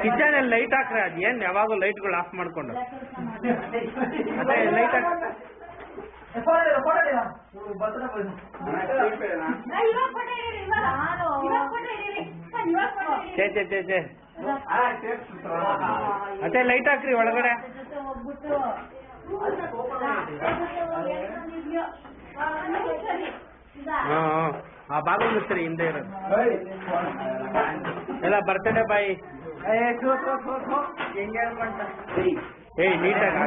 Kitchen ಅಲ್ಲಿ light ಹಾಕ್ರೆ ಅದ್ ಏನ್ ಯಾವಾಗೂ ಲೈಟ್ಗಳು ಆಫ್ ಮಾಡ್ಕೊಂಡು ಅದೇ ಲೈಟ್ ಚೇ ಅದೇ ಲೈಟ್ ಹಾಕ್ರಿ ಒಳಗಡೆ. ಆ ಬಾಗಿಲು ಮುಚ್ಚ್ರಿ ಹಿಂದೆ ಇರೋದು ಎಲ್ಲ ಬರ್ತಡೇ ಬಾಯಿ. ಏಯ್ ನೀಟಾಗಿ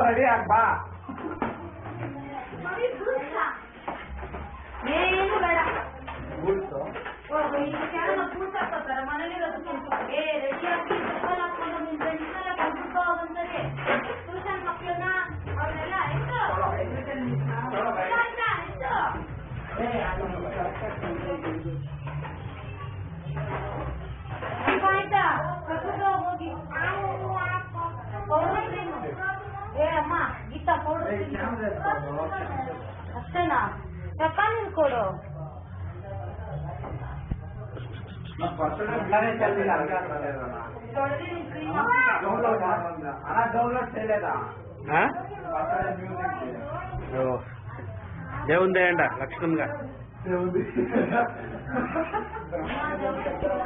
ರೆಡಿ ಆಗ್ ಬಾ. ಅಷ್ಟೇನಾ ತಪ್ಪಾಗಿ ಕೊಡು. దేవుందే అంట లక్ష్మణ్ గా